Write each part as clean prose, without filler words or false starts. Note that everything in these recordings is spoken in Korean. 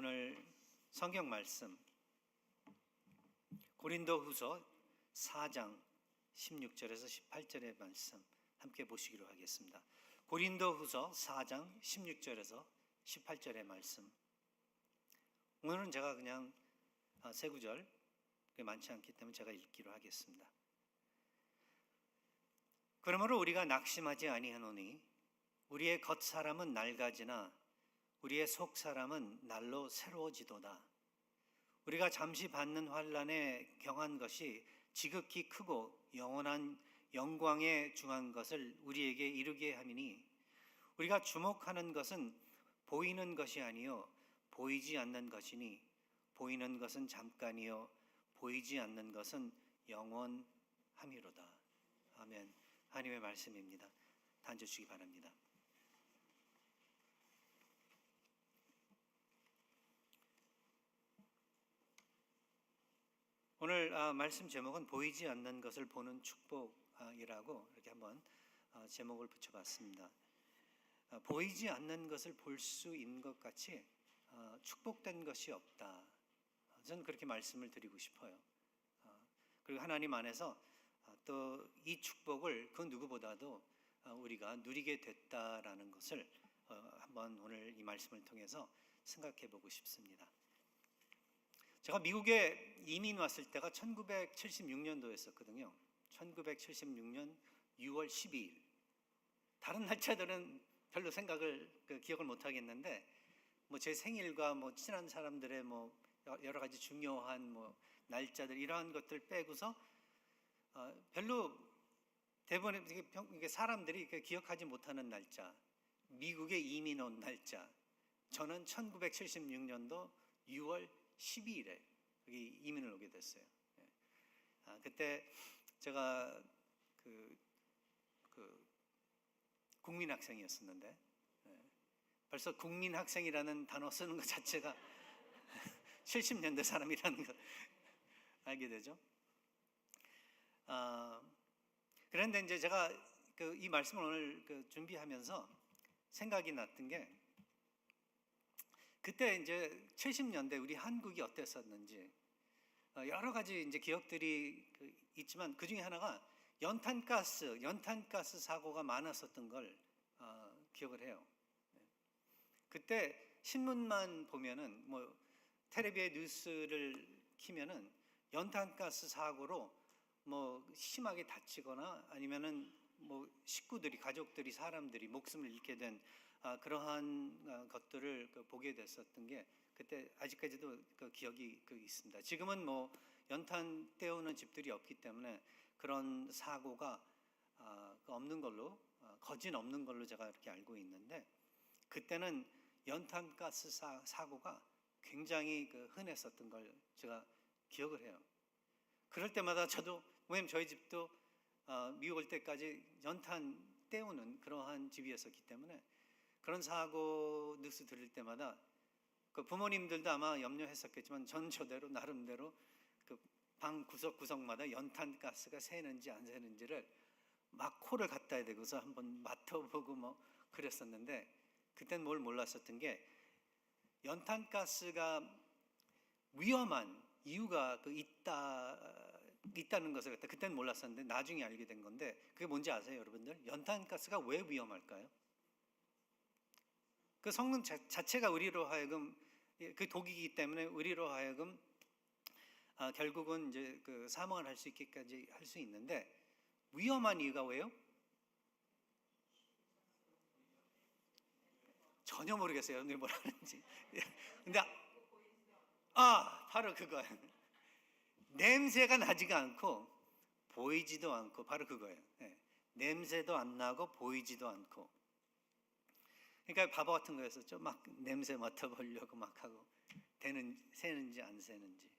오늘 성경 말씀 고린도후서 4장 16절에서 18절의 말씀 함께 보시기로 하겠습니다. 고린도후서 4장 16절에서 18절의 말씀. 오늘은 제가 그냥 세 구절 많지 않기 때문에 제가 읽기로 하겠습니다. 그러므로 우리가 낙심하지 아니하노니 우리의 겉사람은 낡아지나 우리의 속사람은 날로 새로워지도다. 우리가 잠시 받는 환난에 경한 것이 지극히 크고 영원한 영광에 중한 것을 우리에게 이루게 함이니 우리가 주목하는 것은 보이는 것이 아니요 보이지 않는 것이니 보이는 것은 잠깐이요 보이지 않는 것은 영원함이로다. 아멘. 하나님의 말씀입니다. 앉으시기 바랍니다. 오늘 말씀 제목은 보이지 않는 것을 보는 축복이라고 이렇게 한번 제목을 붙여봤습니다. 보이지 않는 것을 볼 수 있는 것 같이 축복된 것이 없다. 저는 그렇게 말씀을 드리고 싶어요. 그리고 하나님 안에서 또 이 축복을 그 누구보다도 우리가 누리게 됐다라는 것을 한번 오늘 이 말씀을 통해서 생각해 보고 싶습니다. 제가 미국에 이민 왔을 때가 1976년도였었거든요. 1976년 6월 12일. 다른 날짜들은 별로 기억을 못 하겠는데, 제 생일과 친한 사람들의 여러 가지 중요한 날짜들 이러한 것들 빼고서 별로 대부분 사람들이 기억하지 못하는 날짜, 미국에 이민 온 날짜. 저는 1976년도 6월 12일에 여기 이민을 오게 됐어요. 그때 제가 국민학생이었었는데 벌써 국민학생이라는 단어 쓰는 것 자체가 70년대 사람이라는 걸 알게 되죠. 그런데 이제 제가 이 말씀을 오늘 준비하면서 생각이 났던 게 그때 이제 70년대 우리 한국이 어땠었는지 여러 가지 이제 기억들이 있지만 그 중에 하나가 연탄가스 사고가 많았었던 걸 기억을 해요. 그때 신문만 보면은 텔레비에 뉴스를 키면은 연탄가스 사고로 심하게 다치거나 아니면은 식구들이 가족들이 사람들이 목숨을 잃게 된 그러한 것들을 보게 됐었던 게 그때 아직까지도 기억이 있습니다. 지금은 연탄 떼우는 집들이 없기 때문에 그런 사고가 없는 걸로 거진 없는 걸로 제가 이렇게 알고 있는데 그때는 연탄가스 사고가 굉장히 흔했었던 걸 제가 기억을 해요. 그럴 때마다 저도 왜냐면 저희 집도 미국 올 때까지 연탄 떼우는 그러한 집이었었기 때문에 그런 사고 뉴스 들을 때마다 부모님들도 아마 염려했었겠지만 저대로 나름대로 방 구석구석마다 연탄가스가 새는지 안 새는지를 막 코를 갖다 대고서 한번 맡아보고 그랬었는데 그때는 뭘 몰랐었던 게 연탄가스가 위험한 이유가 있다는 것을 그때는 몰랐었는데 나중에 알게 된 건데 그게 뭔지 아세요, 여러분들? 연탄가스가 왜 위험할까요? 그 성능 자체가 우리로 하여금 그 독이기 때문에 우리로 하여금 결국은 이제 사망을 할 수 있기까지 할 수 있는데 위험한 이유가 왜요? 전혀 모르겠어요, 여러분들이 뭐라는지. 근데 바로 그거예요. 냄새가 나지가 않고 보이지도 않고 바로 그거예요. 냄새도 안 나고 보이지도 않고. 그러니까 바보 같은 거였었죠. 막 냄새 맡아보려고 막 하고 새는지 안 새는지.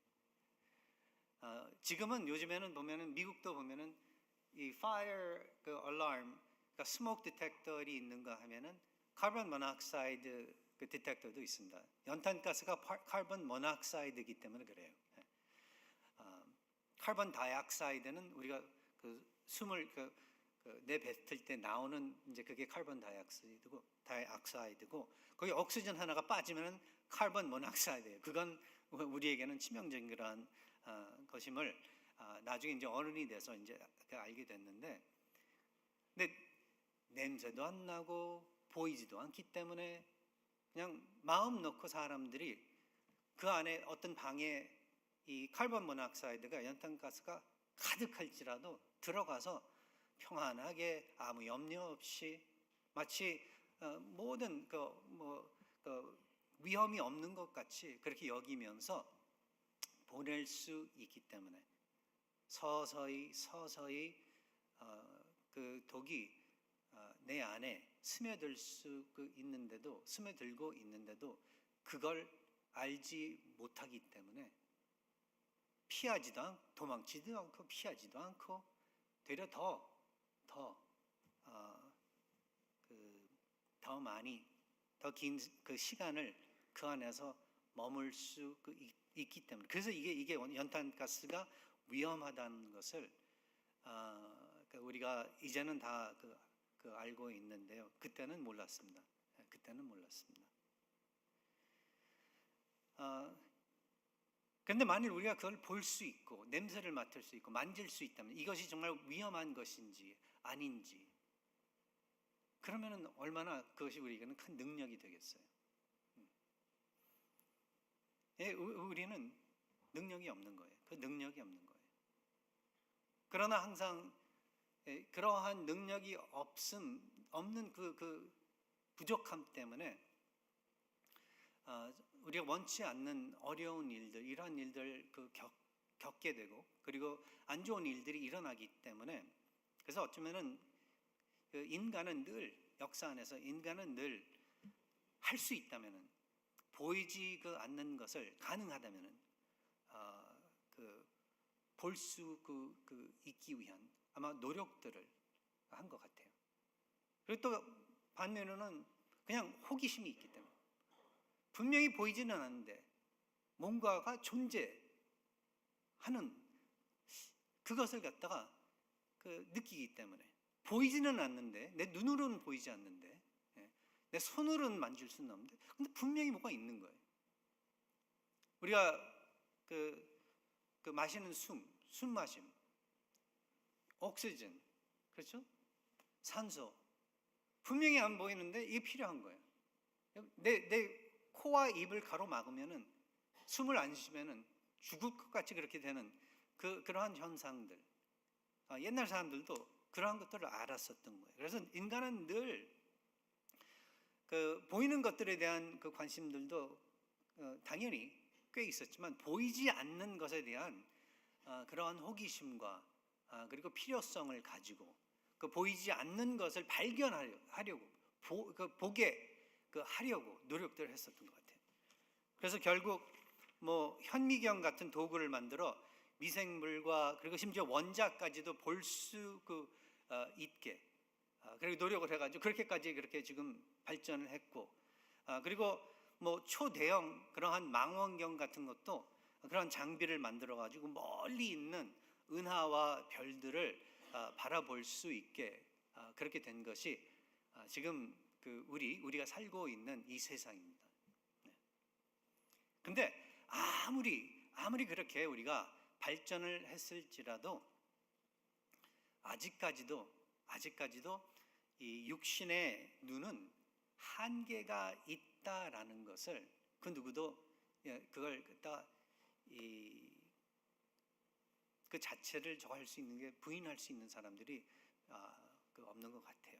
지금은 요즘에는 보면은 미국도 보면은 이 fire alarm, 그러니까 스모크 디텍터리 있는가 하면은 카본 모노옥사이드 디텍터도 있습니다. 연탄가스가 카본 모노옥사이드이기 때문에 그래요. 카본 다이옥사이드는 우리가 숨을 내뱉을 때 나오는 이제 그게 카본 다이옥사이드고 거기 옥시전 하나가 빠지면은 카본 모노옥사이드예요. 그건 우리에게는 치명적인 그러한 것임을 나중에 이제 어른이 돼서 이제 알게 됐는데, 근데 냄새도 안 나고 보이지도 않기 때문에 그냥 마음 놓고 사람들이 그 안에 어떤 방에 이 카본 모노옥사이드가 연탄가스가 가득할지라도 들어가서 평안하게 아무 염려 없이 마치 모든 위험이 없는 것 같이 그렇게 여기면서 보낼 수 있기 때문에 서서히 그 독이 내 안에 스며들고 있는데도 그걸 알지 못하기 때문에 도망치지도 않고 피하지도 않고 되려 더 많이 더 긴 그 시간을 그 안에서 머물 수 있기 때문에, 그래서 이게 연탄가스가 위험하다는 것을 우리가 이제는 다 알고 있는데요. 그때는 몰랐습니다. 그런데 만일 우리가 그걸 볼 수 있고 냄새를 맡을 수 있고 만질 수 있다면 이것이 정말 위험한 것인지 아닌지, 그러면은 얼마나 그것이 우리에게는 큰 능력이 되겠어요. 우리는 능력이 없는 거예요. 그 능력이 없는 거예요. 그러나 항상 그러한 능력이 없는 그 부족함 때문에 우리가 원치 않는 어려운 일들, 이러한 일들 겪게 되고, 그리고 안 좋은 일들이 일어나기 때문에, 그래서 어쩌면은 인간은 늘 역사 안에서 인간은 늘 할 수 있다면은, 보이지 않는 것을 가능하다면은 볼 수 있기 위한 아마 노력들을 한 것 같아요. 그리고 또 반면에는 그냥 호기심이 있기 때문에 분명히 보이지는 않는데 뭔가가 존재하는 그것을 갖다가 느끼기 때문에, 보이지는 않는데, 내 눈으로는 보이지 않는데, 내 손으로는 만질 수는 없는데, 근데 분명히 뭐가 있는 거예요. 우리가 마시는 숨마심, 옥시즌, 그렇죠? 산소, 분명히 안 보이는데 이게 필요한 거예요. 내 코와 입을 가로막으면은, 숨을 안 쉬면은 죽을 것 같이 그렇게 되는 그러한 현상들, 옛날 사람들도 그러한 것들을 알았었던 거예요. 그래서 인간은 늘 보이는 것들에 대한 관심들도 당연히 꽤 있었지만, 보이지 않는 것에 대한 그러한 호기심과 그리고 필요성을 가지고 보이지 않는 것을 발견하려고 보게 하려고 노력들을 했었던 것 같아요. 그래서 결국 현미경 같은 도구를 만들어 미생물과 그리고 심지어 원자까지도 볼 수 있게 그리고 노력을 해가지고 그렇게 지금 발전을 했고, 그리고 초대형 그러한 망원경 같은 것도 그런 장비를 만들어 가지고 멀리 있는 은하와 별들을 바라볼 수 있게 그렇게 된 것이 지금 우리가 살고 있는 이 세상입니다. 근데 아무리 그렇게 우리가 발전을 했을지라도 아직까지도 이 육신의 눈은 한계가 있다라는 것을 누구도 그걸 그 자체를 저할 수 있는 게, 부인할 수 있는 사람들이 없는 것 같아요.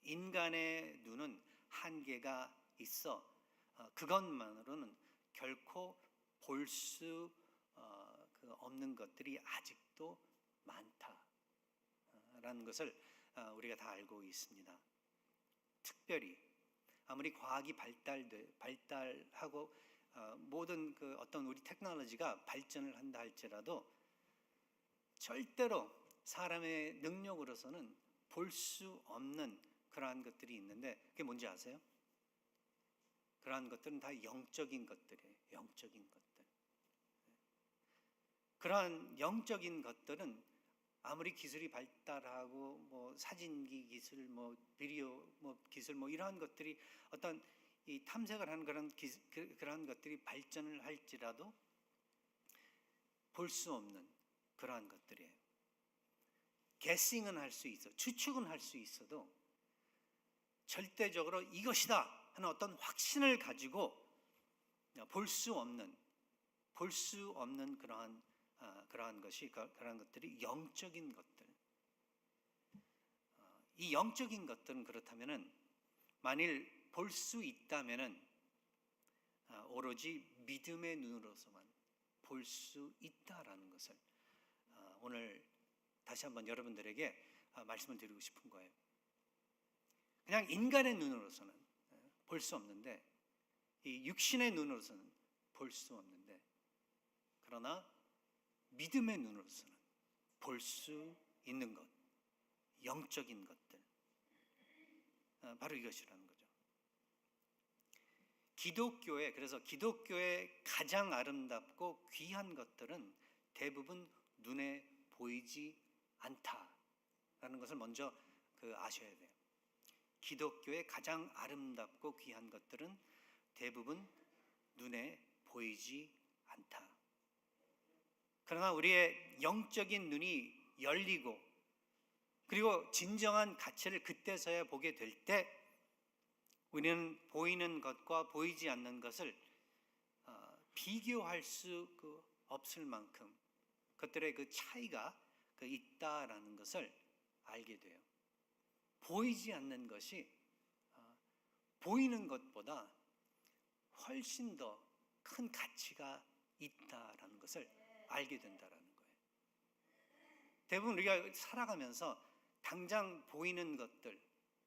인간의 눈은 한계가 있어 그것만으로는 결코 볼 수 없는 것들이 아직도 많다라는 것을 우리가 다 알고 있습니다. 특별히 아무리 과학이 발달하고 모든 어떤 우리 테크놀로지가 발전을 한다 할지라도 절대로 사람의 능력으로서는 볼 수 없는 그러한 것들이 있는데, 그게 뭔지 아세요? 그러한 것들은 다 영적인 것들이에요. 영적인 것들. 그러한 영적인 것들은 아무리 기술이 발달하고 사진기 기술, 비디오 기술 이러한 것들이 어떤 이 탐색을 하는 그런 것들이 발전을 할지라도 볼 수 없는 그러한 것들이에요. 게싱은 할 수 있어, 추측은 할 수 있어도 절대적으로 이것이다 하는 어떤 확신을 가지고 볼 수 없는 그러한 것들이 영적인 것들. 이 영적인 것들은 그렇다면은 만일 볼 수 있다면은 오로지 믿음의 눈으로서만 볼 수 있다라는 것을 오늘 다시 한번 여러분들에게 말씀을 드리고 싶은 거예요. 그냥 인간의 눈으로서는 볼 수 없는데, 이 육신의 눈으로서는 볼 수 없는데, 그러나 믿음의 눈으로서는 볼 수 있는 것, 영적인 것들, 바로 이것이라는 거죠. 그래서 기독교의 가장 아름답고 귀한 것들은 대부분 눈에 보이지 않다라는 것을 먼저 아셔야 돼요. 기독교의 가장 아름답고 귀한 것들은 대부분 눈에 보이지 않다. 그러나 우리의 영적인 눈이 열리고, 그리고 진정한 가치를 그때서야 보게 될 때, 우리는 보이는 것과 보이지 않는 것을 비교할 수 없을 만큼 그것들의 그 차이가 있다라는 것을 알게 돼요. 보이지 않는 것이 보이는 것보다 훨씬 더 큰 가치가 있다라는 것을 알게 된다라는 거예요. 대부분 우리가 살아가면서 당장 보이는 것들,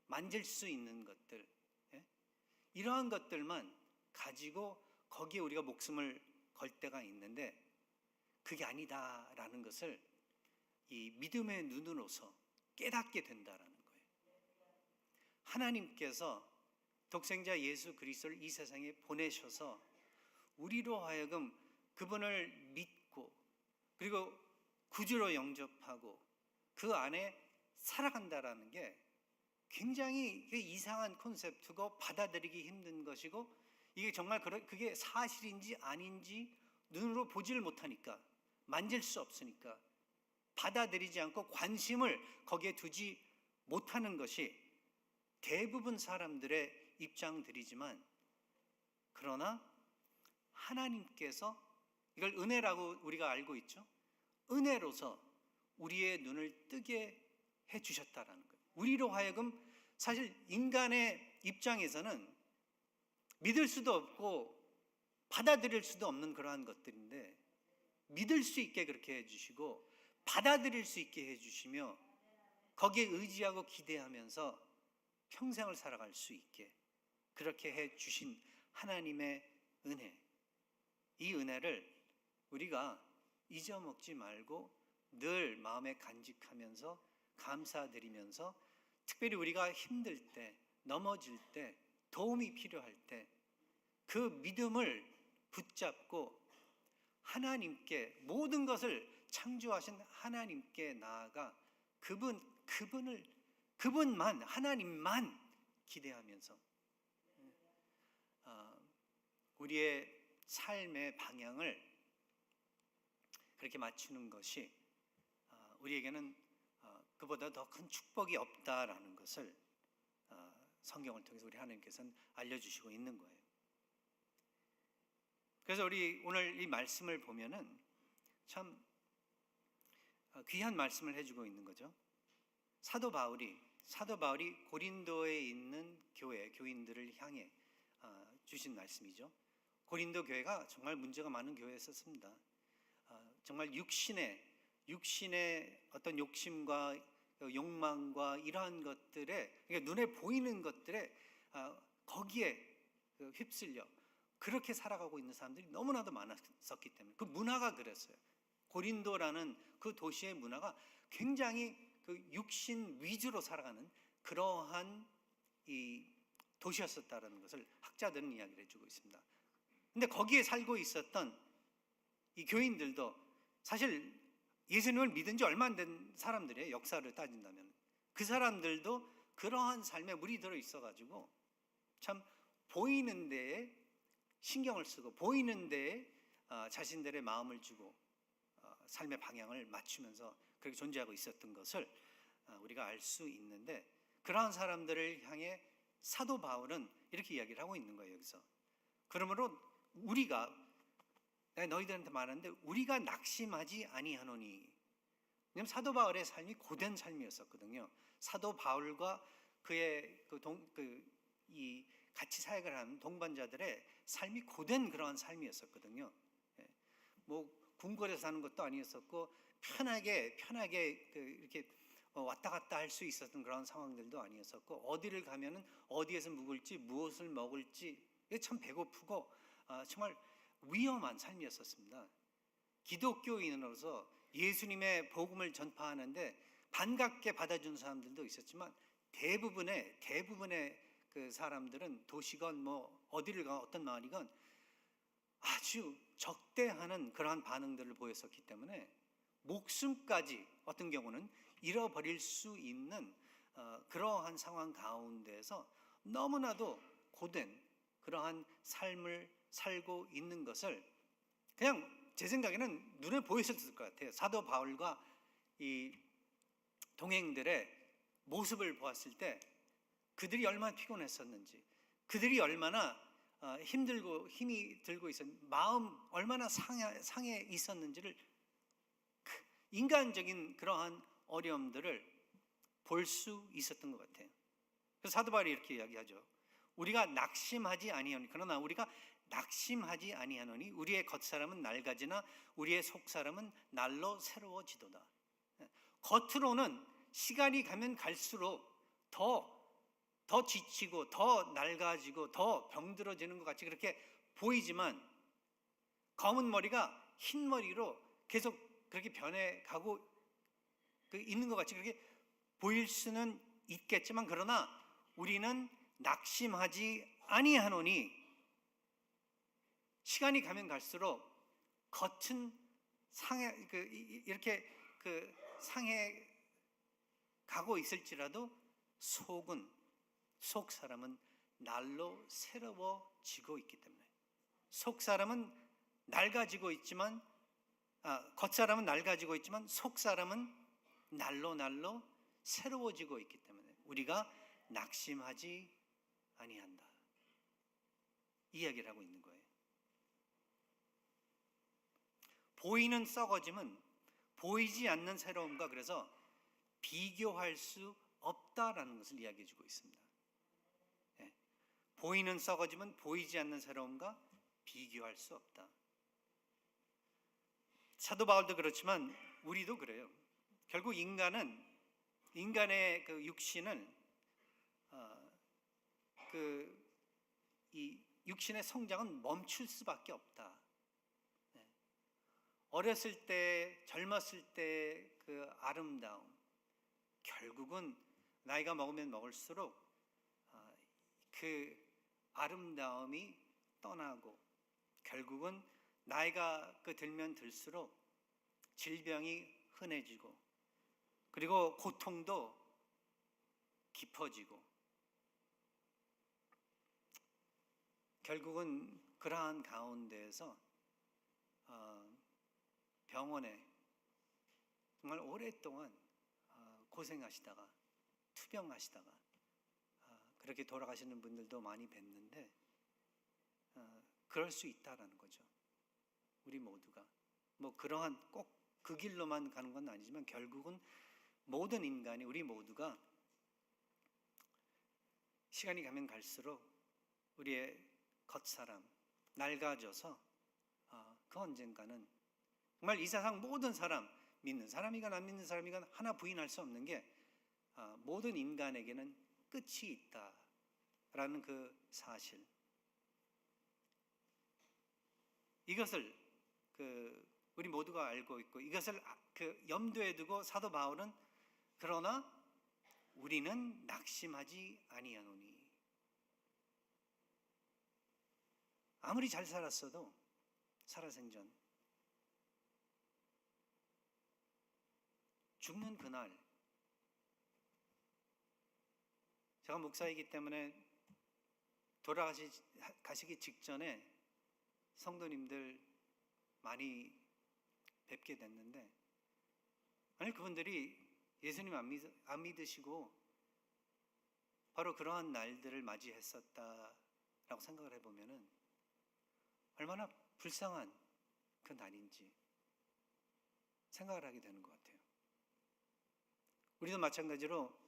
만질 수 있는 것들, 이러한 것들만 가지고 거기에 우리가 목숨을 걸 때가 있는데, 그게 아니다라는 것을 이 믿음의 눈으로서 깨닫게 된다라는 거예요. 하나님께서 독생자 예수 그리스도를 이 세상에 보내셔서 우리로 하여금 그분을 믿고, 그리고 구주로 영접하고 그 안에 살아간다라는 게 굉장히 이상한 콘셉트고 받아들이기 힘든 것이고, 이게 정말 그게 사실인지 아닌지 눈으로 보지를 못하니까, 만질 수 없으니까 받아들이지 않고 관심을 거기에 두지 못하는 것이 대부분 사람들의 입장들이지만, 그러나 하나님께서 이걸 은혜라고 우리가 알고 있죠. 은혜로서 우리의 눈을 뜨게 해주셨다라는 거예요. 우리로 하여금 사실 인간의 입장에서는 믿을 수도 없고 받아들일 수도 없는 그러한 것들인데, 믿을 수 있게 그렇게 해주시고 받아들일 수 있게 해주시며 거기에 의지하고 기대하면서 평생을 살아갈 수 있게 그렇게 해주신 하나님의 은혜, 이 은혜를 우리가 잊어먹지 말고 늘 마음에 간직하면서 감사드리면서, 특별히 우리가 힘들 때, 넘어질 때, 도움이 필요할 때 그 믿음을 붙잡고 하나님께, 모든 것을 창조하신 하나님께 나아가 그분만, 하나님만 기대하면서 우리의 삶의 방향을 그렇게 맞추는 것이 우리에게는 그보다 더 큰 축복이 없다라는 것을 성경을 통해서 우리 하나님께서는 알려주시고 있는 거예요. 그래서 우리 오늘 이 말씀을 보면은 참 귀한 말씀을 해주고 있는 거죠. 사도 바울이 고린도에 있는 교인들을 향해 주신 말씀이죠. 고린도 교회가 정말 문제가 많은 교회였었습니다. 정말 육신의 어떤 욕심과 욕망과 이러한 것들에, 그러니까 눈에 보이는 것들에 거기에 휩쓸려 그렇게 살아가고 있는 사람들이 너무나도 많았었기 때문에, 그 문화가 그랬어요. 고린도라는 그 도시의 문화가 굉장히 그 육신 위주로 살아가는 그러한 이 도시였었다는 것을 학자들은 이야기를 해주고 있습니다. 근데 거기에 살고 있었던 이 교인들도 사실 예수님을 믿은 지 얼마 안 된 사람들이에요. 역사를 따진다면 그 사람들도 그러한 삶에 물이 들어 있어가지고 참 보이는 데에 신경을 쓰고 보이는 데에 자신들의 마음을 주고 삶의 방향을 맞추면서 그렇게 존재하고 있었던 것을 우리가 알 수 있는데, 그러한 사람들을 향해 사도 바울은 이렇게 이야기를 하고 있는 거예요. 여기서 그러므로 우리가, 내가 너희들한테 말하는데 우리가 낙심하지 아니하노니. 왜냐하면 사도 바울의 삶이 고된 삶이었었거든요. 사도 바울과 그의 이 같이 사역을 하는 동반자들의 삶이 고된 그러한 삶이었었거든요. 뭐 궁궐에 사는 것도 아니었었고 편하게 이렇게 왔다 갔다 할 수 있었던 그런 상황들도 아니었었고, 어디를 가면은 어디에서 묵을지 무엇을 먹을지 참 배고프고 정말 위험한 삶이었었습니다. 기독교인으로서 예수님의 복음을 전파하는데 반갑게 받아준 사람들도 있었지만 대부분의 그 사람들은 도시건 뭐 어디를 가 어떤 마을이건 아주 적대하는 그러한 반응들을 보였었기 때문에 목숨까지 어떤 경우는 잃어버릴 수 있는 그러한 상황 가운데서 너무나도 고된 그러한 삶을 살고 있는 것을 그냥 제 생각에는 눈에 보였을 것 같아요. 사도 바울과 이 동행들의 모습을 보았을 때 그들이 얼마나 피곤했었는지, 그들이 얼마나 힘들고 힘이 들고 있었는지, 마음 얼마나 상해 있었는지를, 인간적인 그러한 어려움들을 볼 수 있었던 것 같아요. 그래서 사도 바울이 이렇게 이야기하죠. 우리가 낙심하지 아니하노니, 그러나 우리가 낙심하지 아니하노니 우리의 겉사람은 낡아지나 우리의 속사람은 날로 새로워지도다. 겉으로는 시간이 가면 갈수록 더 지치고 더 낡아지고 더 병들어지는 것 같이 그렇게 보이지만 검은 머리가 흰 머리로 계속 그렇게 변해가고 있는 것 같이 그렇게 보일 수는 있겠지만, 그러나 우리는 낙심하지 아니하노니, 시간이 가면 갈수록 겉은 이렇게 상해 가고 있을지라도 속 사람은 날로 새로워지고 있기 때문에, 속 사람은 낡아지고 있지만 겉 사람은 낡아지고 있지만 속 사람은 날로 새로워지고 있기 때문에 우리가 낙심하지 아니한다, 이 이야기를 하고 있는 거예요. 보이는 썩어짐은 보이지 않는 새로움과 그래서 비교할 수 없다라는 것을 이야기해 주고 있습니다. 보이는 썩어짐은 보이지 않는 새로움과 비교할 수 없다. 사도 바울도 그렇지만 우리도 그래요. 결국 인간의 그 육신은 이 육신의 성장은 멈출 수밖에 없다. 어렸을 때, 젊었을 때 그 아름다움, 결국은 나이가 먹으면 먹을수록 그 아름다움이 떠나고, 결국은 나이가 들면 들수록 질병이 흔해지고, 그리고 고통도 깊어지고, 결국은 그러한 가운데에서 병원에 정말 오랫동안 고생하시다가 투병하시다가 그렇게 돌아가시는 분들도 많이 뵀는데, 그럴 수 있다라는 거죠. 우리 모두가 뭐 그러한 꼭 그 길로만 가는 건 아니지만 결국은 모든 인간이, 우리 모두가 시간이 가면 갈수록 우리의 겉사람 낡아져서 그 언젠가는 정말 이 세상 모든 사람, 믿는 사람이건 안 믿는 사람이건 하나 부인할 수 없는 게 모든 인간에게는 끝이 있다라는 그 사실, 이것을 우리 모두가 알고 있고 이것을 염두에 두고 사도 바울은 그러나 우리는 낙심하지 아니하노니, 아무리 잘 살았어도 살아생전 죽는 그날, 제가 목사이기 때문에 돌아가시기 직전에 성도님들 많이 뵙게 됐는데, 만약 그분들이 예수님 안 믿으시고 바로 그러한 날들을 맞이했었다라고 생각을 해보면은 얼마나 불쌍한 그 날인지 생각을 하게 되는 것 같아요. 우리도 마찬가지로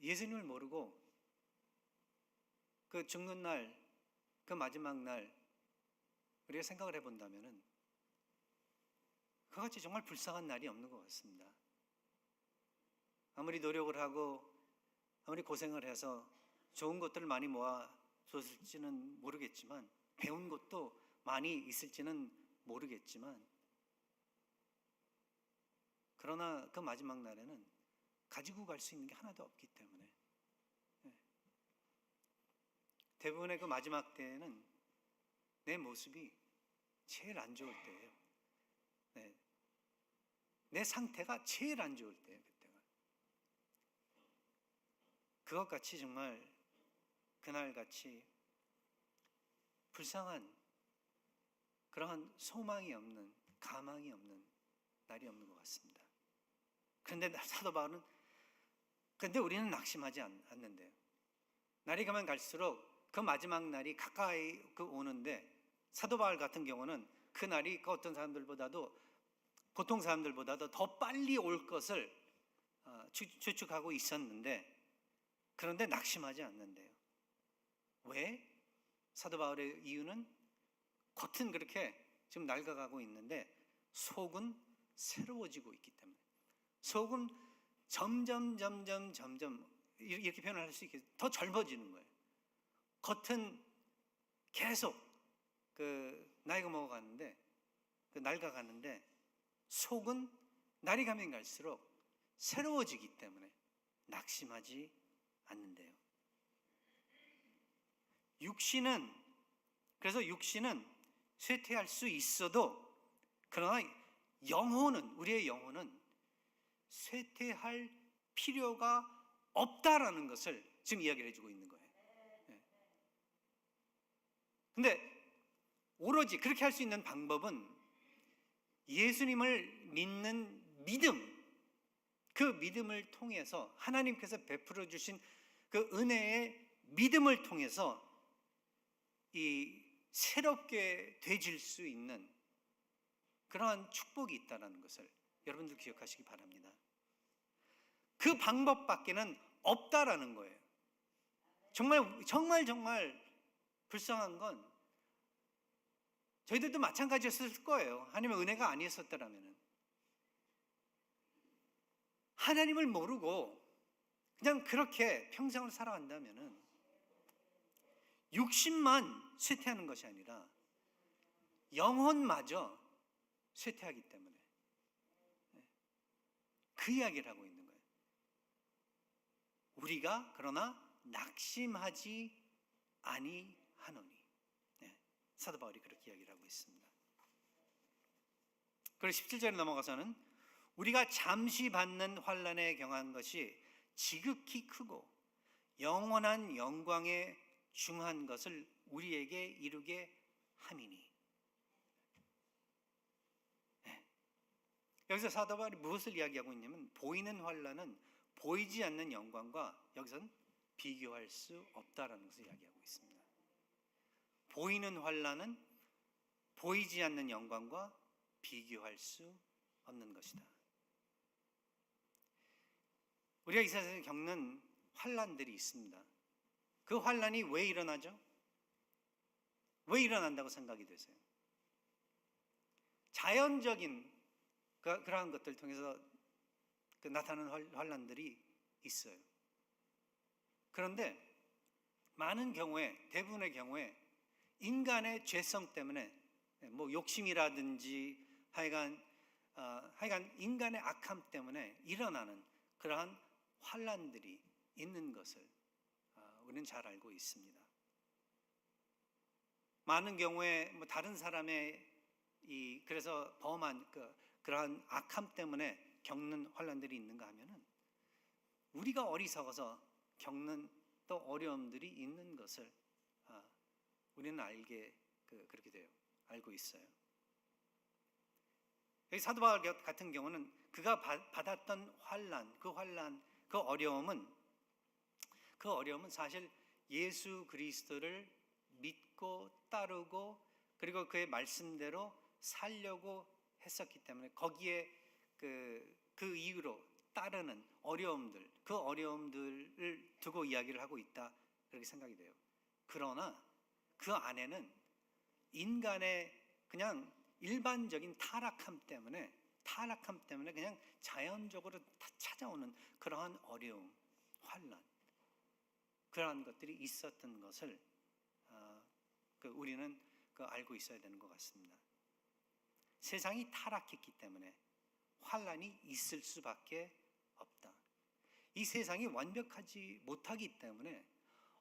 예수님을 모르고 그 죽는 날, 그 마지막 날 우리가 생각을 해본다면은 그같이 정말 불쌍한 날이 없는 것 같습니다. 아무리 노력을 하고 아무리 고생을 해서 좋은 것들을 많이 모아줬을지는 모르겠지만, 배운 것도 많이 있을지는 모르겠지만, 그러나 그 마지막 날에는 가지고 갈 수 있는 게 하나도 없기 때문에 대부분의 그 마지막 때에는 내 모습이 제일 안 좋을 때예요. 내 상태가 제일 안 좋을 때예요. 그때가. 그것같이 정말 그날같이 불쌍한 그러한 소망이 없는, 가망이 없는 날이 없는 것 같습니다. 그런데 사도 바울은 우리는 낙심하지 않는데요. 날이 가면 갈수록 그 마지막 날이 가까이 오는데, 사도 바울 같은 경우는 그 날이 그 어떤 사람들보다도, 보통 사람들보다도 더 빨리 올 것을 추측하고 있었는데, 그런데 낙심하지 않는데요. 왜? 사도 바울의 이유는 겉은 그렇게 지금 낡아가고 있는데 속은 새로워지고 있기 때문에, 속은 점점 이렇게 표현을 할 수 있게 더 젊어지는 거예요. 겉은 계속 나이가 먹어가는데, 낡아가는데, 속은 날이 가면 갈수록 새로워지기 때문에 낙심하지 않는데요. 그래서 육신은 쇠퇴할 수 있어도, 그러나 우리의 영혼은 쇠퇴할 필요가 없다라는 것을 지금 이야기를 해주고 있는 거예요. 근데 오로지 그렇게 할 수 있는 방법은 예수님을 믿는 믿음, 그 믿음을 통해서, 하나님께서 베풀어 주신 그 은혜의 믿음을 통해서 이 새롭게 되질 수 있는 그러한 축복이 있다는 것을 여러분들 기억하시기 바랍니다. 그 방법밖에는 없다라는 거예요. 정말 불쌍한 건 저희들도 마찬가지였을 거예요. 하나님의 은혜가 아니었었더라면. 하나님을 모르고 그냥 그렇게 평생을 살아간다면 육신만 쇠퇴하는 것이 아니라 영혼마저 쇠퇴하기 때문에 그 이야기를 하고 있는 거예요. 우리가 그러나 낙심하지 아니하노니. 사도 바울이 그렇게 이야기를 하고 있습니다. 그리고 17절에 넘어가서는 우리가 잠시 받는 환난에 경한 것이 지극히 크고 영원한 영광에 중한 것을 우리에게 이루게 함이니. 여기서 사도 바울이 무엇을 이야기하고 있냐면, 보이는 환난은 보이지 않는 영광과 여기서는 비교할 수 없다라는 것을 이야기하고 있습니다. 보이는 환난은 보이지 않는 영광과 비교할 수 없는 것이다. 우리가 이 세상에 겪는 환난들이 있습니다. 그 환난이 왜 일어나죠? 왜 일어난다고 생각이 되세요? 자연적인 그러한 것들 통해서 나타나는 환난들이 있어요. 그런데 많은 경우에, 대부분의 경우에 인간의 죄성 때문에, 욕심이라든지 하여간 인간의 악함 때문에 일어나는 그러한 환난들이 있는 것을 우리는 잘 알고 있습니다. 많은 경우에 다른 사람의 그래서 범한 그러한 악함 때문에 겪는 환난들이 있는가 하면은 우리가 어리석어서 겪는 또 어려움들이 있는 것을 우리는 그렇게 돼요. 알고 있어요. 여기 사도 바울 같은 경우는 그가 받았던 환난, 그 어려움은 사실 예수 그리스도를 믿고 따르고 그리고 그의 말씀대로 살려고 했었기 때문에 거기에 그 이유로 따르는 어려움들, 그 어려움들을 두고 이야기를 하고 있다, 그렇게 생각이 돼요. 그러나 그 안에는 인간의 그냥 일반적인 타락함 때문에 그냥 자연적으로 찾아오는 그러한 어려움, 환난, 그러한 것들이 있었던 것을 우리는 알고 있어야 되는 것 같습니다. 세상이 타락했기 때문에 환난이 있을 수밖에 없다. 이 세상이 완벽하지 못하기 때문에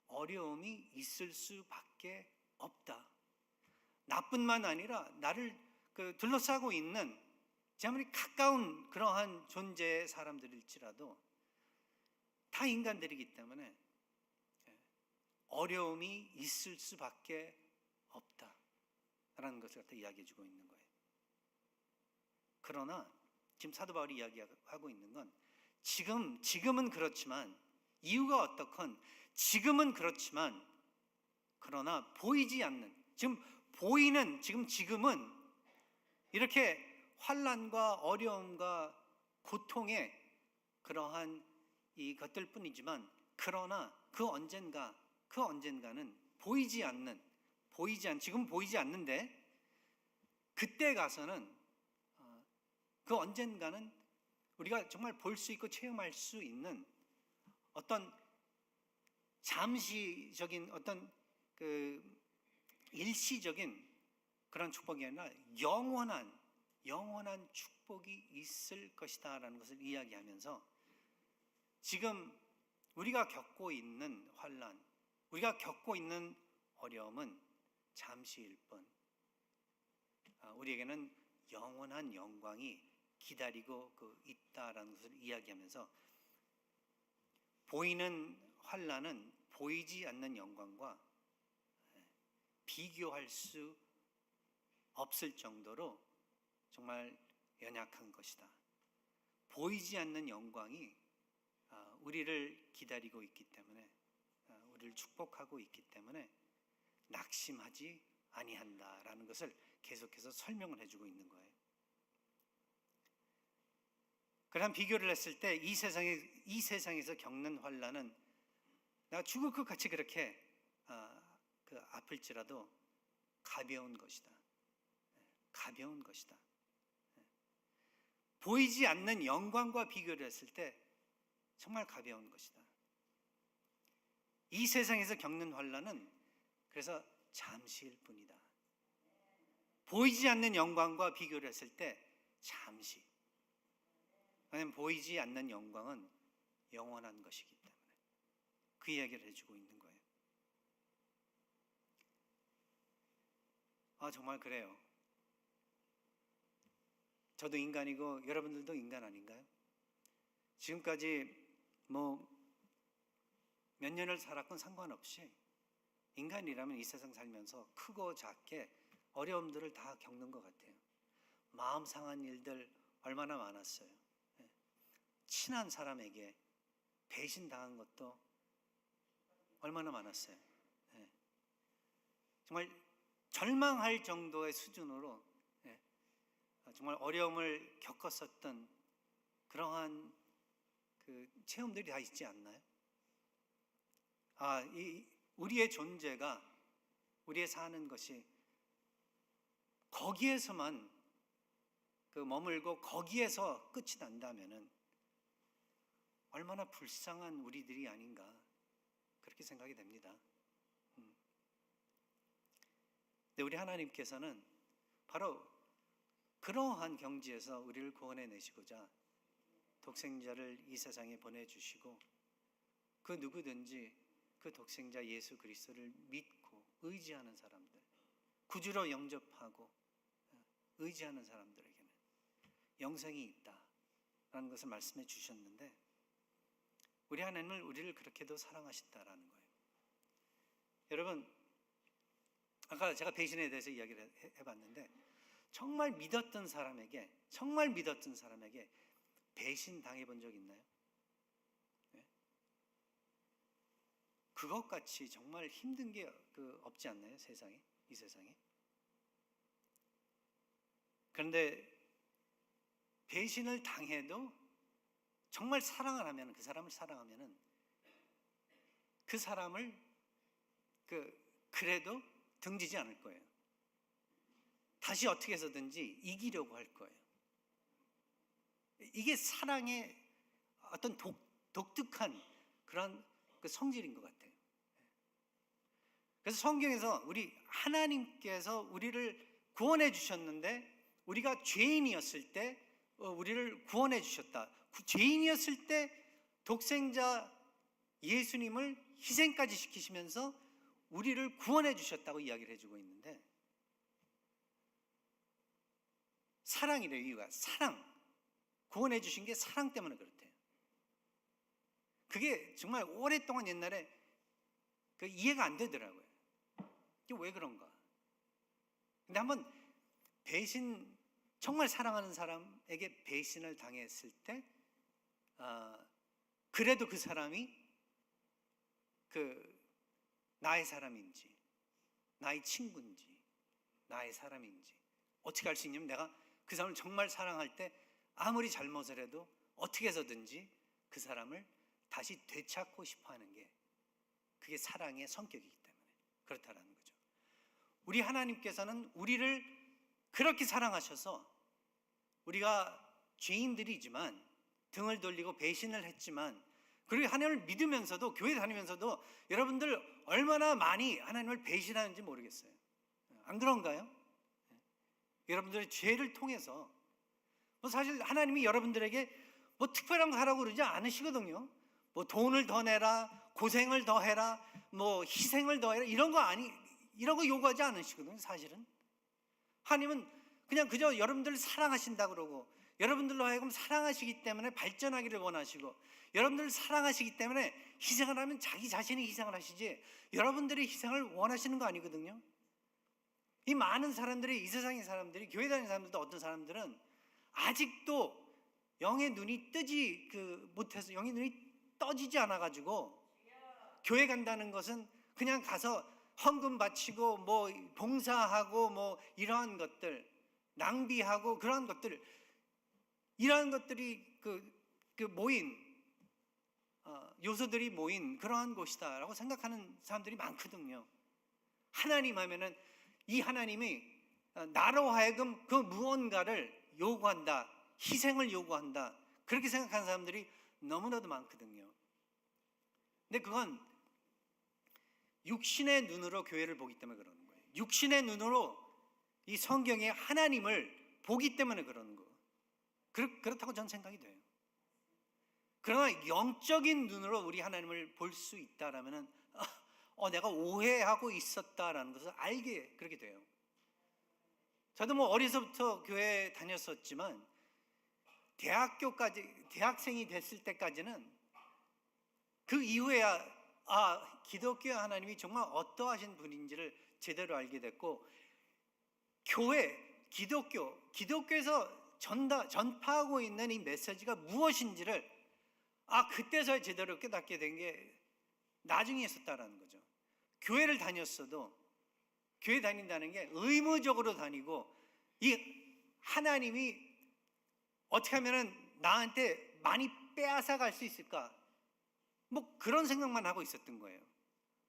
어려움이 있을 수밖에 없다. 나뿐만 아니라 나를 둘러싸고 있는 아무리 가까운 그러한 존재의 사람들일지라도 다 인간들이기 때문에 어려움이 있을 수밖에 없다라는 것을 갖다 이야기해 주고 있는 거예요. 그러나 지금 사도 바울이 이야기하고 있는 건 지금은 그렇지만 이유가 어떻건 지금은 그렇지만 그러나 보이지 않는 지금은 이렇게 환난과 어려움과 고통의 그러한 이것들 뿐이지만 그러나 그 언젠가는 지금 보이지 않는데 그때 가서는 그 언젠가는 우리가 정말 볼 수 있고 체험할 수 있는 어떤 잠시적인 어떤 일시적인 그런 축복이 아니라 영원한 축복이 있을 것이다라는 것을 이야기하면서 지금 우리가 겪고 있는 환난, 우리가 겪고 있는 어려움은 잠시일 뿐 우리에게는 영원한 영광이 기다리고 있다라는 것을 이야기하면서 보이는 환난은 보이지 않는 영광과 비교할 수 없을 정도로 정말 연약한 것이다. 보이지 않는 영광이 우리를 기다리고 있기 때문에 우리를 축복하고 있기 때문에 낙심하지 아니한다라는 것을 계속해서 설명을 해주고 있는 거예요. 그런 비교를 했을 때 이 세상에서 겪는 환난은 내가 죽을 것 같이 그렇게 아플지라도 가벼운 것이다. 가벼운 것이다. 보이지 않는 영광과 비교를 했을 때 정말 가벼운 것이다. 이 세상에서 겪는 환난은 그래서 잠시일 뿐이다. 보이지 않는 영광과 비교를 했을 때 잠시. 왜냐하면 보이지 않는 영광은 영원한 것이기 때문에 그 이야기를 해주고 있는 거예요. 정말 그래요. 저도 인간이고 여러분들도 인간 아닌가요? 지금까지 몇 년을 살았건 상관없이 인간이라면 이 세상 살면서 크고 작게 어려움들을 다 겪는 것 같아요. 마음 상한 일들 얼마나 많았어요. 친한 사람에게 배신당한 것도 얼마나 많았어요. 정말 절망할 정도의 수준으로 정말 어려움을 겪었었던 그러한 체험들이 다 있지 않나요? 우리의 존재가, 우리의 사는 것이 거기에서만 머물고 거기에서 끝이 난다면은 얼마나 불쌍한 우리들이 아닌가 그렇게 생각이 됩니다. 근데 우리 하나님께서는 바로 그러한 경지에서 우리를 구원해 내시고자 독생자를 이 세상에 보내주시고 그 누구든지 그 독생자 예수 그리스도를 믿고 의지하는 사람들, 구주로 영접하고 의지하는 사람들에게는 영생이 있다라는 것을 말씀해 주셨는데 우리 하나님은 우리를 그렇게도 사랑하신다라는 거예요. 여러분, 아까 제가 배신에 대해서 이야기를 해봤는데 정말 믿었던 사람에게 배신 당해본 적 있나요? 네? 그것같이 정말 힘든 게 없지 않나요? 이 세상에. 그런데 배신을 당해도 정말 사랑을 하면, 그 사람을 사랑하면은 그 사람을 그래도 등지지 않을 거예요. 다시 어떻게 해서든지 이기려고 할 거예요. 이게 사랑의 어떤 독특한 그런 성질인 것 같아요. 그래서 성경에서 하나님께서 우리를 구원해 주셨는데, 우리가 죄인이었을 때 우리를 구원해 주셨다. 죄인이었을 때 독생자 예수님을 희생까지 시키시면서 우리를 구원해 주셨다고 이야기를 해주고 있는데, 사랑이래요. 이유가 구원해 주신 게 사랑 때문에 그렇대요. 그게 정말 오랫동안 옛날에 이해가 안 되더라고요. 이게 왜 그런가? 근데 한번 정말 사랑하는 사람에게 배신을 당했을 때, 그래도 그 사람이 나의 사람인지, 나의 친구인지, 나의 사람인지 어떻게 알 수 있냐면, 내가 그 사람을 정말 사랑할 때 아무리 잘못을 해도 어떻게 해서든지 그 사람을 다시 되찾고 싶어 하는 게, 그게 사랑의 성격이기 때문에 그렇다라는 거죠. 우리 하나님께서는 우리를 그렇게 사랑하셔서, 우리가 죄인들이지만 등을 돌리고 배신을 했지만, 그리고 하나님을 믿으면서도, 교회 다니면서도 여러분들 얼마나 많이 하나님을 배신하는지 모르겠어요. 안 그런가요? 여러분들의 죄를 통해서 사실 하나님이 여러분들에게 특별한 거 하라고 그러지 않으시거든요. 돈을 더 내라, 고생을 더 해라, 희생을 더 해라, 이런 거 요구하지 않으시거든요. 사실은 하나님은 그냥 그저 여러분들을 사랑하신다 그러고, 여러분들로 하여금 사랑하시기 때문에 발전하기를 원하시고, 여러분들을 사랑하시기 때문에 희생을 하면 자기 자신이 희생을 하시지 여러분들이 희생을 원하시는 거 아니거든요. 이 많은 사람들이, 이 세상의 사람들이, 교회 다니는 사람들도 어떤 사람들은 아직도 영의 눈이 못해서, 영의 눈이 떠지지 않아가지고, 교회 간다는 것은 그냥 가서 헌금 바치고 봉사하고 이러한 것들, 낭비하고 그러한 것들, 이러한 것들이 모인 요소들이 모인 그러한 곳이다라고 생각하는 사람들이 많거든요. 하나님 하면은, 이 하나님이 나로 하여금 그 무언가를 요구한다, 희생을 요구한다, 그렇게 생각하는 사람들이 너무나도 많거든요. 근데 그건 육신의 눈으로 교회를 보기 때문에 그러는 거예요. 육신의 눈으로 이 성경의 하나님을 보기 때문에 그러는 거예요. 그렇다고 저는 생각이 돼요. 그러나 영적인 눈으로 우리 하나님을 볼 수 있다라면은, 내가 오해하고 있었다라는 것을 알게 그렇게 돼요. 저도 어려서부터 교회 다녔었지만, 대학생이 됐을 때까지는 그 이후에야 기독교 하나님이 정말 어떠하신 분인지를 제대로 알게 됐고, 기독교에서 전파하고 있는 이 메시지가 무엇인지를 그때서야 제대로 깨닫게 된 게 나중에 있었다라는 거죠. 교회를 다녔어도, 교회 다닌다는 게 의무적으로 다니고, 이 하나님이 어떻게 하면은 나한테 많이 빼앗아 갈 수 있을까, 그런 생각만 하고 있었던 거예요.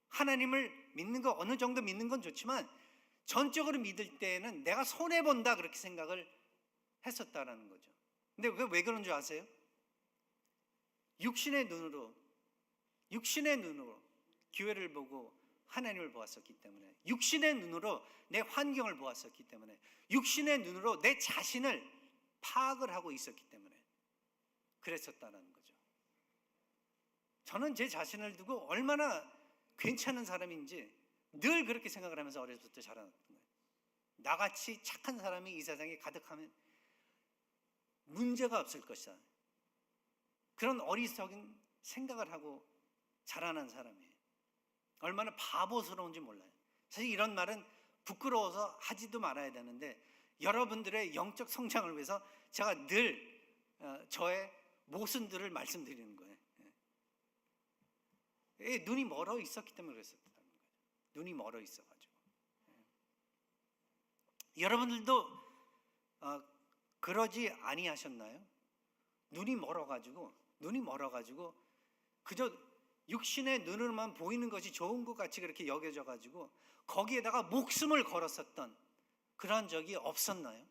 하나님을 믿는 거, 어느 정도 믿는 건 좋지만 전적으로 믿을 때에는 내가 손해본다, 그렇게 생각을 했었다라는 거죠. 근데 왜 그런 줄 아세요? 육신의 눈으로 교회를 보고 하나님을 보았었기 때문에, 육신의 눈으로 내 환경을 보았었기 때문에, 육신의 눈으로 내 자신을 파악을 하고 있었기 때문에 그랬었다는 거죠. 저는 제 자신을 두고 얼마나 괜찮은 사람인지 늘 그렇게 생각을 하면서 어려서부터 자라났던 거예요. 나같이 착한 사람이 이 세상에 가득하면 문제가 없을 것이다, 그런 어리석은 생각을 하고 자라난 사람이에요. 얼마나 바보스러운지 몰라요. 사실 이런 말은 부끄러워서 하지도 말아야 되는데 여러분들의 영적 성장을 위해서 제가 늘 저의 모순들을 말씀드리는 거예요. 눈이 멀어 있었기 때문에 그랬었다는 거예요. 눈이 멀어 있어가지고. 여러분들도 그러지 아니하셨나요? 눈이 멀어가지고 그저 육신의 눈으로만 보이는 것이 좋은 것 같이 그렇게 여겨져가지고 거기에다가 목숨을 걸었었던 그런 적이 없었나요?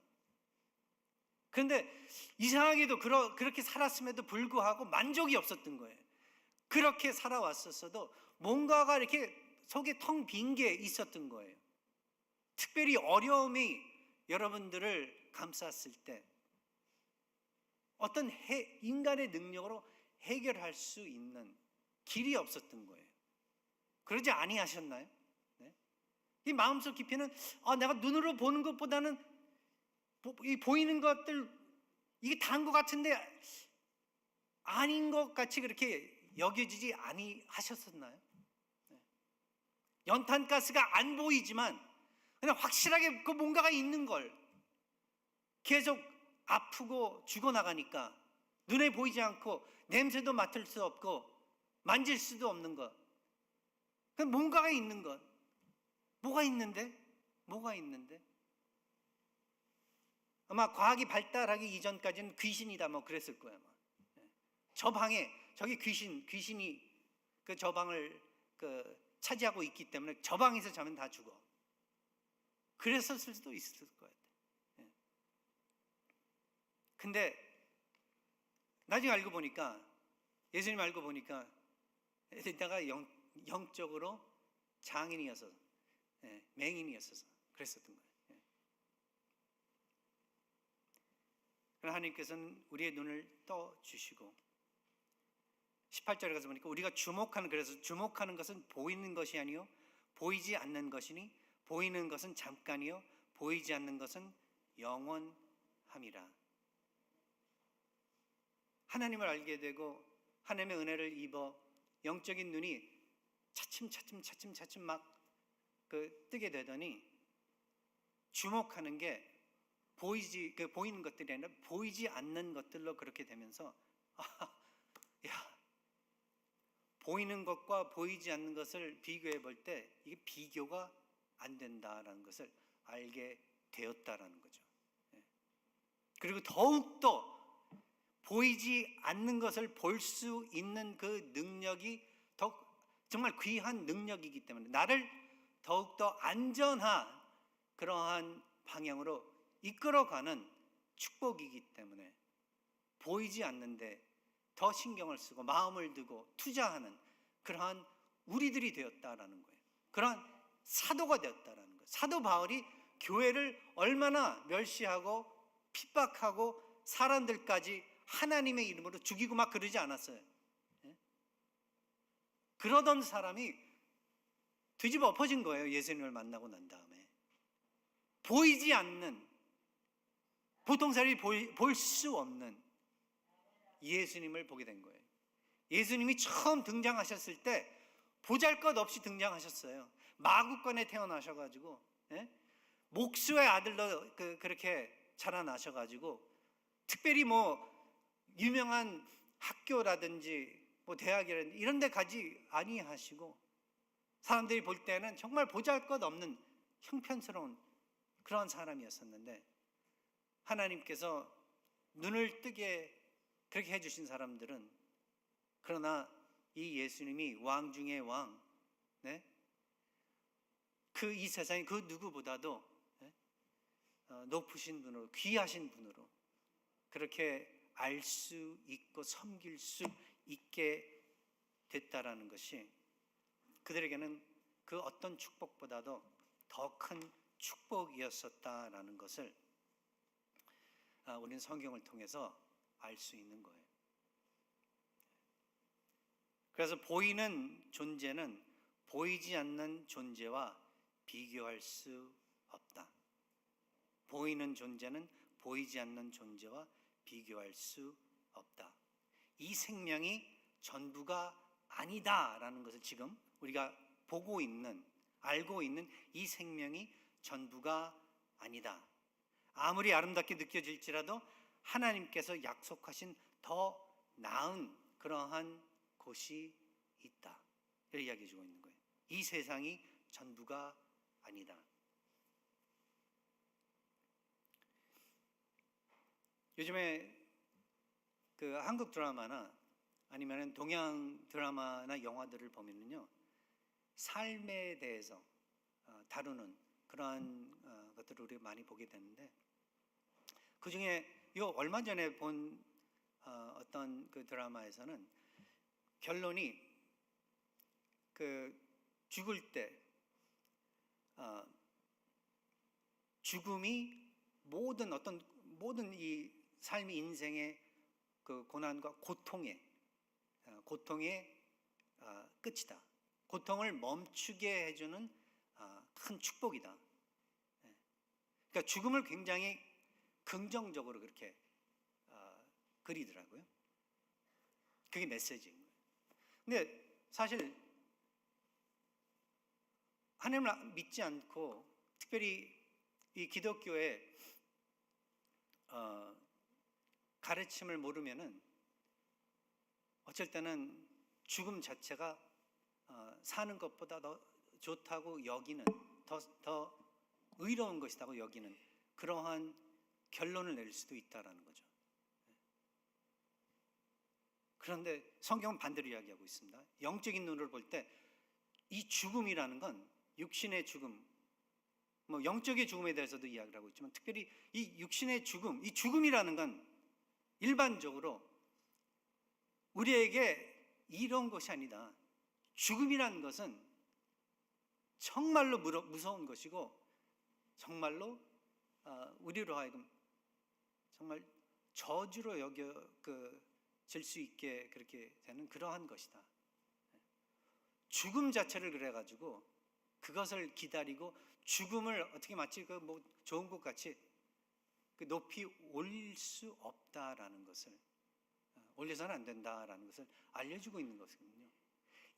그런데 이상하게도 그렇게 살았음에도 불구하고 만족이 없었던 거예요. 그렇게 살아왔었어도 뭔가가 이렇게 속에 텅 빈 게 있었던 거예요. 특별히 어려움이 여러분들을 감쌌을 때 어떤 인간의 능력으로 해결할 수 있는 길이 없었던 거예요. 그러지 아니하셨나요? 네? 이 마음속 깊이는 내가 눈으로 보는 것보다는 보이는 것들 이게 다인 것 같은데 아닌 것 같이 그렇게 여겨지지 아니하셨었나요? 네. 연탄가스가 안 보이지만 그냥 확실하게 그 뭔가가 있는 걸 계속 아프고 죽어나가니까 눈에 보이지 않고 냄새도 맡을 수 없고 만질 수도 없는 것, 뭔가가 있는 것. 뭐가 있는데? 아마 과학이 발달하기 이전까지는 귀신이다 뭐 그랬을 거예요. 저 방에 저기 귀신이 그 저 방을 차지하고 있기 때문에 저 방에서 자면 다 죽어. 그랬었을 수도 있을 거예요. 근데 나중에 알고 보니까 예수님 알고 보니까 내가 영적으로 장인이어서 맹인이었어서 그랬었던 거예요. 그러나 하나님께서는 우리의 눈을 떠주시고 18절에 가서 보니까 우리가 주목하는 것은 보이는 것이 아니요 보이지 않는 것이니 보이는 것은 잠깐이요 보이지 않는 것은 영원함이라. 하나님을 알게 되고 하나님의 은혜를 입어 영적인 눈이 차츰 막 뜨게 되더니 주목하는 게 보이는 것들이 아니라 보이지 않는 것들로 그렇게 되면서 보이는 것과 보이지 않는 것을 비교해 볼 때 이게 비교가 안 된다라는 것을 알게 되었다라는 거죠. 그리고 더욱더 보이지 않는 것을 볼 수 있는 그 능력이 정말 귀한 능력이기 때문에 나를 더욱더 안전한 그러한 방향으로 이끌어가는 축복이기 때문에 보이지 않는데 더 신경을 쓰고 마음을 두고 투자하는 그러한 우리들이 되었다라는 거예요. 그러한 사도가 되었다라는 거예요. 사도 바울이 교회를 얼마나 멸시하고 핍박하고 사람들까지 하나님의 이름으로 죽이고 막 그러지 않았어요. 그러던 사람이 뒤집어 엎어진 거예요. 예수님을 만나고 난 다음에 보이지 않는 보통 사람이 볼 수 없는 예수님을 보게 된 거예요. 예수님이 처음 등장하셨을 때 보잘것없이 등장하셨어요. 마구간에 태어나셔가지고 목수의 아들로 그렇게 자라나셔가지고 특별히 뭐 유명한 학교라든지 뭐 대학이라든지 이런 데 가지 아니하시고 사람들이 볼 때는 정말 보잘것없는 형편스러운 그런 사람이었었는데 하나님께서 눈을 뜨게 그렇게 해주신 사람들은 그러나 이 예수님이 왕 중의 왕, 이 세상의 그 누구보다도 높으신 분으로 귀하신 분으로 그렇게 알 수 있고 섬길 수 있게 됐다라는 것이 그들에게는 그 어떤 축복보다도 더 큰 축복이었었다라는 것을 우리는 성경을 통해서 알 수 있는 거예요. 그래서 보이는 존재는 보이지 않는 존재와 비교할 수 없다. 보이는 존재는 보이지 않는 존재와 비교할 수 없다. 이 생명이 전부가 아니다라는 것을 지금 우리가 보고 있는, 알고 있는 이 생명이 전부가 아니다. 아무리 아름답게 느껴질지라도 하나님께서 약속하신 더 나은 그러한 곳이 있다. 이렇게 이야기해 주고 있는 거예요. 이 세상이 전부가 아니다. 요즘에 그 한국 드라마나 아니면 동양 드라마나 영화들을 보면요, 삶에 대해서 다루는 그러한 것들을 우리가 많이 보게 되는데, 그 중에 요 얼마 전에 본 어떤 그 드라마에서는 결론이 그 죽을 때 죽음이 모든 이 삶의 인생의 그 고난과 고통의 끝이다. 고통을 멈추게 해주는 큰 축복이다. 그러니까 죽음을 굉장히 긍정적으로 그렇게 그리더라고요. 그게 메시지인 거예요. 근데 사실 하나님을 믿지 않고 특별히 이 기독교의 가르침을 모르면은 어쩔 때는 죽음 자체가 사는 것보다 더 좋다고 여기는, 더 의로운 것이라고 여기는 그러한 결론을 내릴 수도 있다라는 거죠. 그런데 성경은 반대로 이야기하고 있습니다. 영적인 눈으로 볼 때 이 죽음이라는 건 육신의 죽음, 뭐 영적의 죽음에 대해서도 이야기를 하고 있지만 특별히 이 육신의 죽음, 이 죽음이라는 건 일반적으로 우리에게 이런 것이 아니다. 죽음이라는 것은 정말로 무서운 것이고 정말로 우리로 하여금 정말 저주로 여겨질 수 있게 그렇게 되는 그러한 것이다. 죽음 자체를 그래가지고 그것을 기다리고 죽음을 어떻게 마치 그 뭐 좋은 것 같이 높이 올릴 수 없다라는 것을, 올려서는 안 된다라는 것을 알려주고 있는 것이거든요.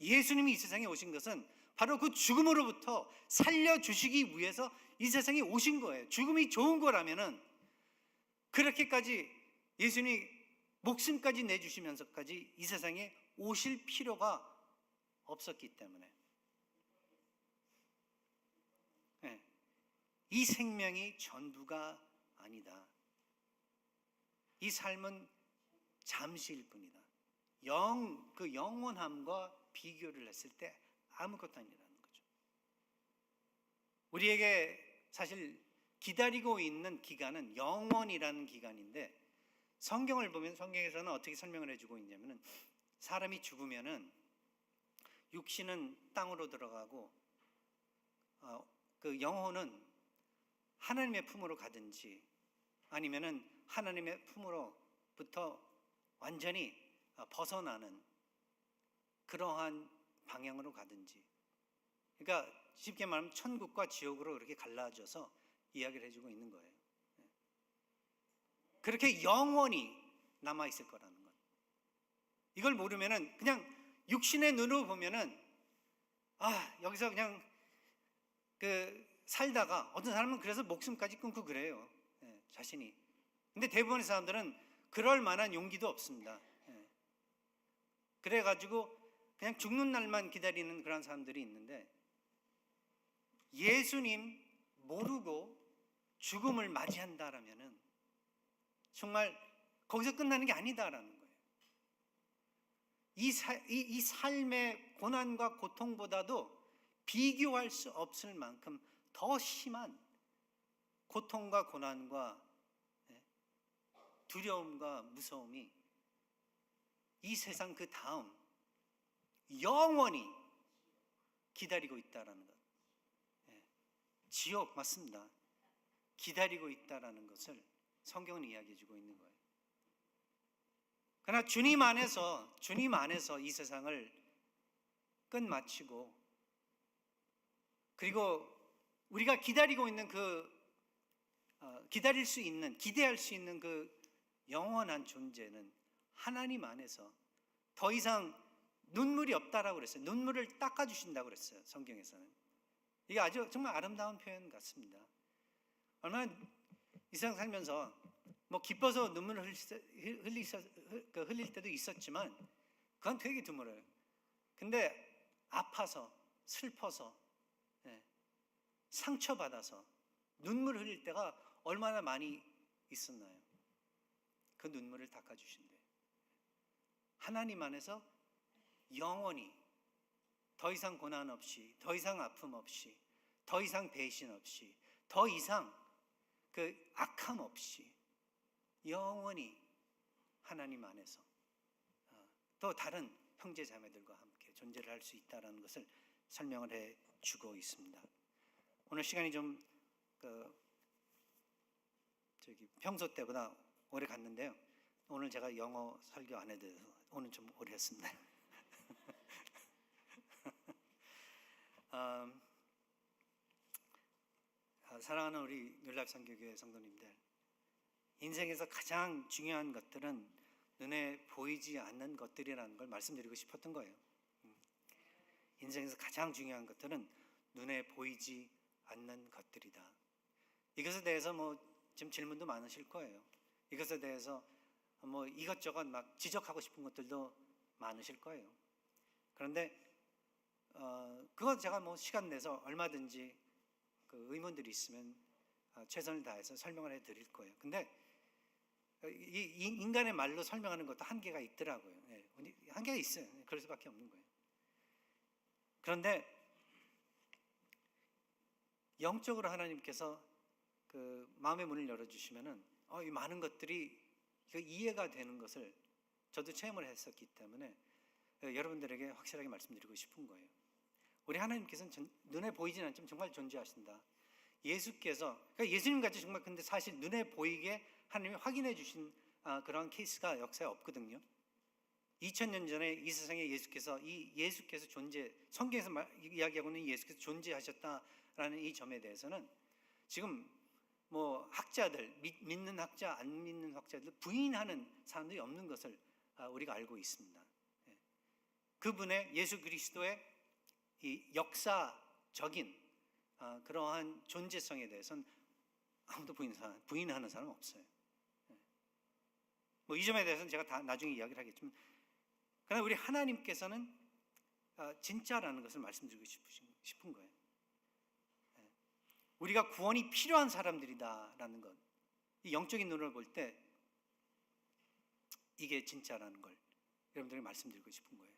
예수님이 이 세상에 오신 것은 바로 그 죽음으로부터 살려주시기 위해서 이 세상에 오신 거예요. 죽음이 좋은 거라면은 그렇게까지 예수님이 목숨까지 내주시면서까지 이 세상에 오실 필요가 없었기 때문에, 이 생명이 전부가 아니다. 이 삶은 잠시일 뿐이다. 그 영원함과 비교를 했을 때 아무것도 아니라는 거죠. 우리에게 사실 기다리고 있는 기간은 영원이라는 기간인데, 성경을 보면 성경에서는 어떻게 설명을 해주고 있냐면은 사람이 죽으면은 육신은 땅으로 들어가고 그 영혼은 하나님의 품으로 가든지 아니면은 하나님의 품으로부터 완전히 벗어나는 그러한 방향으로 가든지, 그러니까 쉽게 말하면 천국과 지옥으로 그렇게 갈라져서 이야기를 해주고 있는 거예요. 그렇게 영원히 남아 있을 거라는 것. 이걸 모르면은 그냥 육신의 눈으로 보면은 여기서 그냥 살다가 어떤 사람은 그래서 목숨까지 끊고 그래요. 자신이. 근데 대부분의 사람들은 그럴 만한 용기도 없습니다. 그래가지고 그냥 죽는 날만 기다리는 그런 사람들이 있는데, 예수님 모르고 죽음을 맞이한다라면은 정말 거기서 끝나는 게 아니다라는 거예요. 이 삶의 고난과 고통보다도 비교할 수 없을 만큼 더 심한 고통과 고난과 두려움과 무서움이 이 세상 그 다음 영원히 기다리고 있다라는 것. 지옥 맞습니다. 기다리고 있다라는 것을 성경은 이야기해 주고 있는 거예요. 그러나 주님 안에서 이 세상을 끝마치고, 그리고 우리가 기다리고 있는 기다릴 수 있는, 기대할 수 있는 그 영원한 존재는 하나님 안에서 더 이상 눈물이 없다라고 그랬어요. 눈물을 닦아주신다고 그랬어요. 성경에서는. 이게 아주 정말 아름다운 표현 같습니다. 얼마나 이 세상 살면서 뭐 기뻐서 눈물을 흘릴 때도 있었지만 그건 되게 드물어요. 근데 아파서 슬퍼서 상처받아서 눈물 흘릴 때가 얼마나 많이 있었나요? 그 눈물을 닦아주신대. 하나님 안에서 영원히 더 이상 고난 없이, 더 이상 아픔 없이, 더 이상 배신 없이, 더 이상 그 악함 없이 영원히 하나님 안에서 또 다른 형제 자매들과 함께 존재를 할 수 있다는 것을 설명을 해주고 있습니다. 오늘 시간이 좀 평소 때보다 오래 갔는데요. 오늘 제가 영어 설교 안 해도 오늘 좀 오래 했습니다. 사랑하는 우리 뉴라이프선교교회 성도님들, 인생에서 가장 중요한 것들은 눈에 보이지 않는 것들이라는 걸 말씀드리고 싶었던 거예요. 인생에서 가장 중요한 것들은 눈에 보이지 않는 것들이다. 이것에 대해서 뭐 지금 질문도 많으실 거예요. 이것에 대해서 뭐 이것저것 막 지적하고 싶은 것들도 많으실 거예요. 그런데 그건 제가 뭐 시간 내서 얼마든지 그 의문들이 있으면 최선을 다해서 설명을 해드릴 거예요. 근데 이 인간의 말로 설명하는 것도 한계가 있더라고요. 한계가 있어요. 그럴 수밖에 없는 거예요. 그런데 영적으로 하나님께서 그 마음의 문을 열어주시면은 이 많은 것들이 이해가 되는 것을 저도 체험을 했었기 때문에 여러분들에게 확실하게 말씀드리고 싶은 거예요. 우리 하나님께서는 눈에 보이지는 않지만 정말 존재하신다. 예수께서, 그러니까 예수님같이 정말 근데 사실 눈에 보이게 하나님이 확인해 주신 그런 케이스가 역사에 없거든요. 2000년 전에 이 세상에 예수께서 성경에서 이야기하고 있는 예수께서 존재하셨다라는 이 점에 대해서는 지금 뭐 학자들, 믿는 학자, 안 믿는 학자들 부인하는 사람들이 없는 것을 우리가 알고 있습니다. 그분의 예수 그리스도의 이 역사적인 그러한 존재성에 대해서는 아무도 부인하는 사람은 없어요. 뭐 이 점에 대해서는 제가 다 나중에 이야기를 하겠지만, 그러나 우리 하나님께서는 진짜라는 것을 말씀드리고 싶은 거예요. 우리가 구원이 필요한 사람들이다라는 것, 이 영적인 눈으로 볼 때 이게 진짜라는 걸 여러분들에게 말씀드리고 싶은 거예요.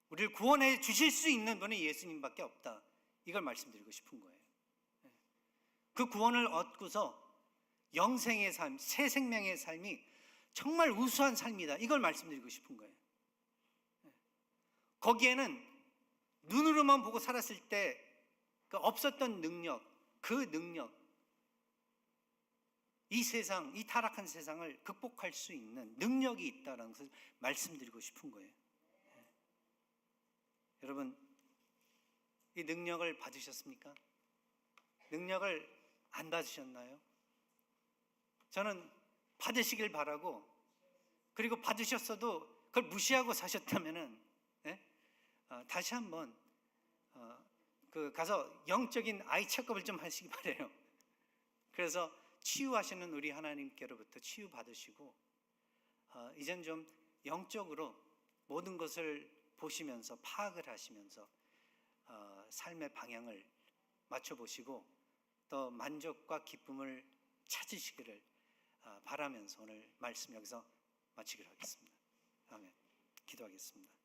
우리를 구원해 주실 수 있는 분이 예수님밖에 없다, 이걸 말씀드리고 싶은 거예요. 그 구원을 얻고서 영생의 삶, 새 생명의 삶이 정말 우수한 삶이다, 이걸 말씀드리고 싶은 거예요. 거기에는 눈으로만 보고 살았을 때 그 없었던 능력, 그 능력, 이 세상, 이 타락한 세상을 극복할 수 있는 능력이 있다는 것을 말씀드리고 싶은 거예요. 여러분, 이 능력을 받으셨습니까? 능력을 안 받으셨나요? 저는 받으시길 바라고, 그리고 받으셨어도 그걸 무시하고 사셨다면은 다시 한번 가서 영적인 아이 체크업을 좀 하시기 바래요. 그래서 치유하시는 우리 하나님께로부터 치유 받으시고 이젠 좀 영적으로 모든 것을 보시면서 파악을 하시면서 삶의 방향을 맞춰보시고 또 만족과 기쁨을 찾으시기를 바라면서 오늘 말씀 여기서 마치기로 하겠습니다. 아멘. 기도하겠습니다.